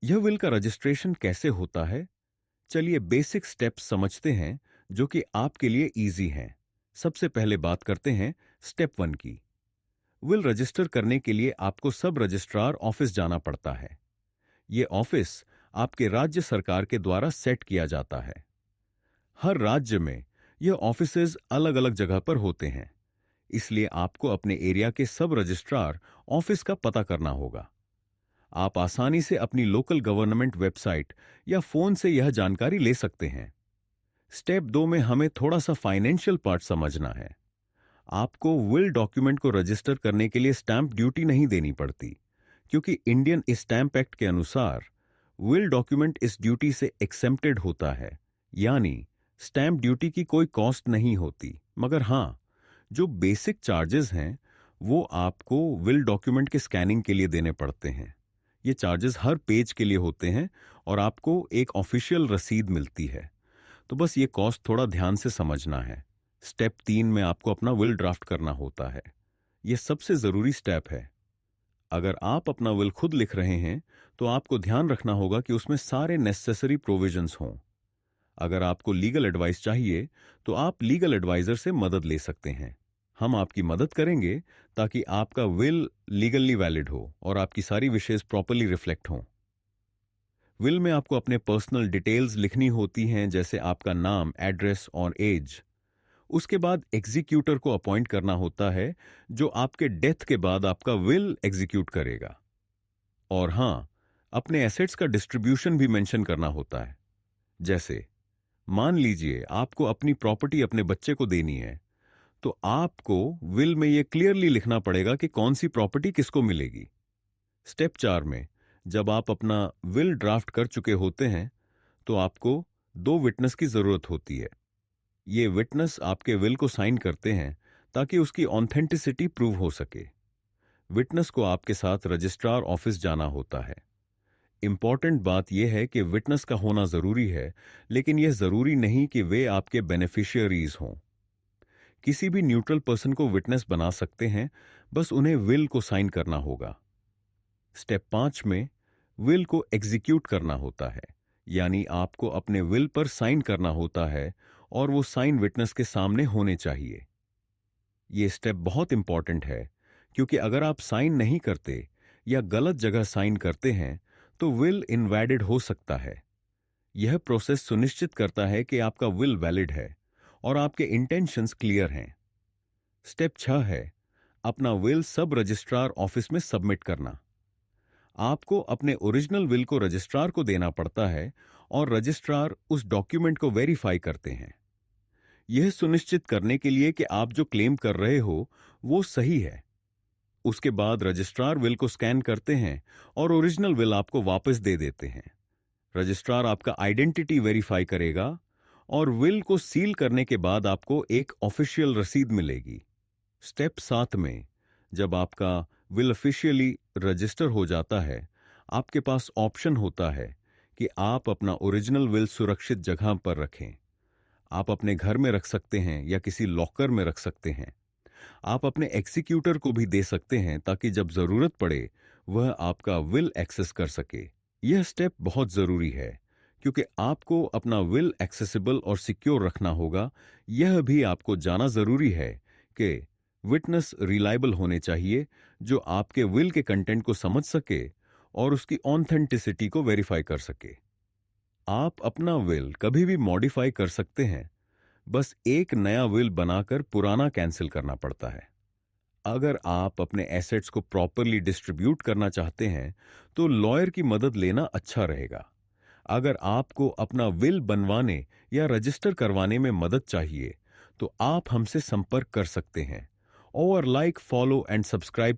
यह विल का रजिस्ट्रेशन कैसे होता है? चलिए बेसिक स्टेप्स समझते हैं जो कि आपके लिए इजी हैं। सबसे पहले बात करते हैं स्टेप 1 की। विल रजिस्टर करने के लिए आपको सब रजिस्ट्रार ऑफिस जाना पड़ता है। ये ऑफिस आपके राज्य सरकार के द्वारा सेट किया जाता है। हर राज्य में यह ऑफिसेज अलग अलग जगह पर होते हैं, इसलिए आपको अपने एरिया के सब रजिस्ट्रार ऑफिस का पता करना होगा। आप आसानी से अपनी लोकल गवर्नमेंट वेबसाइट या फोन से यह जानकारी ले सकते हैं। स्टेप 2 में हमें थोड़ा सा फाइनेंशियल पार्ट समझना है। आपको विल डॉक्यूमेंट को रजिस्टर करने के लिए स्टैंप ड्यूटी नहीं देनी पड़ती, क्योंकि इंडियन स्टैंप एक्ट के अनुसार विल डॉक्यूमेंट इस ड्यूटी से एक्सेम्प्टेड होता है, यानी स्टैंप ड्यूटी की कोई कॉस्ट नहीं होती। मगर हां, जो बेसिक चार्जेस हैं वो आपको विल डॉक्यूमेंट के स्कैनिंग के लिए देने पड़ते हैं। ये चार्जेस हर पेज के लिए होते हैं और आपको एक ऑफिशियल रसीद मिलती है। तो बस ये कॉस्ट थोड़ा ध्यान से समझना है। स्टेप 3 में आपको अपना विल ड्राफ्ट करना होता है। ये सबसे जरूरी स्टेप है। अगर आप अपना विल खुद लिख रहे हैं तो आपको ध्यान रखना होगा कि उसमें सारे नेसेसरी प्रोविजंस हों। अगर आपको लीगल एडवाइस चाहिए तो आप लीगल एडवाइजर से मदद ले सकते हैं। हम आपकी मदद करेंगे ताकि आपका विल लीगली वैलिड हो और आपकी सारी विशेष प्रॉपर्ली रिफ्लेक्ट हों। विल में आपको अपने पर्सनल डिटेल्स लिखनी होती हैं, जैसे आपका नाम, एड्रेस और एज। उसके बाद एग्जीक्यूटर को अपॉइंट करना होता है जो आपके डेथ के बाद आपका विल एग्जीक्यूट करेगा। और हां, अपने एसेट्स का डिस्ट्रीब्यूशन भी मेंशन करना होता है। जैसे मान लीजिए आपको अपनी प्रॉपर्टी अपने बच्चे को देनी है, तो आपको विल में यह क्लियरली लिखना पड़ेगा कि कौन सी प्रॉपर्टी किसको मिलेगी। स्टेप 4 में जब आप अपना विल ड्राफ्ट कर चुके होते हैं तो आपको 2 विटनेस की जरूरत होती है। ये विटनेस आपके विल को साइन करते हैं ताकि उसकी ऑथेंटिसिटी प्रूव हो सके। विटनेस को आपके साथ रजिस्ट्रार ऑफिस जाना होता है। इंपॉर्टेंट बात यह है कि विटनेस का होना जरूरी है, लेकिन यह जरूरी नहीं कि वे आपके बेनिफिशियरीज हों। किसी भी न्यूट्रल पर्सन को विटनेस बना सकते हैं, बस उन्हें विल को साइन करना होगा। स्टेप 5 में विल को एग्जीक्यूट करना होता है, यानी आपको अपने विल पर साइन करना होता है और वो साइन विटनेस के सामने होने चाहिए। ये स्टेप बहुत इंपॉर्टेंट है, क्योंकि अगर आप साइन नहीं करते या गलत जगह साइन करते हैं तो विल इनवैलिड हो सकता है। यह प्रोसेस सुनिश्चित करता है कि आपका विल वैलिड है और आपके इंटेंशंस क्लियर हैं। स्टेप 6 है अपना विल सब रजिस्ट्रार ऑफिस में सबमिट करना। आपको अपने ओरिजिनल विल को रजिस्ट्रार को देना पड़ता है और रजिस्ट्रार उस डॉक्यूमेंट को वेरीफाई करते हैं, यह सुनिश्चित करने के लिए कि आप जो क्लेम कर रहे हो वो सही है। उसके बाद रजिस्ट्रार विल को स्कैन करते हैं और ओरिजिनल विल आपको वापस दे देते हैं। रजिस्ट्रार आपका आइडेंटिटी वेरीफाई करेगा और विल को सील करने के बाद आपको एक ऑफिशियल रसीद मिलेगी। स्टेप 7 में जब आपका विल ऑफिशियली रजिस्टर हो जाता है, आपके पास ऑप्शन होता है कि आप अपना ओरिजिनल विल सुरक्षित जगह पर रखें। आप अपने घर में रख सकते हैं या किसी लॉकर में रख सकते हैं। आप अपने एग्जीक्यूटर को भी दे सकते हैं ताकि जब जरूरत पड़े वह आपका विल एक्सेस कर सके। यह स्टेप बहुत जरूरी है क्योंकि आपको अपना विल एक्सेसिबल और सिक्योर रखना होगा। यह भी आपको जाना जरूरी है कि विटनेस रिलायबल होने चाहिए जो आपके विल के कंटेंट को समझ सके और उसकी ऑथेंटिसिटी को वेरीफाई कर सके। आप अपना विल कभी भी मॉडिफाई कर सकते हैं, बस एक नया विल बनाकर पुराना कैंसिल करना पड़ता है। अगर आप अपने एसेट्स को प्रॉपरली डिस्ट्रीब्यूट करना चाहते हैं तो लॉयर की मदद लेना अच्छा रहेगा। अगर आपको अपना विल बनवाने या रजिस्टर करवाने में मदद चाहिए तो आप हमसे संपर्क कर सकते हैं। और लाइक, फॉलो एंड सब्सक्राइब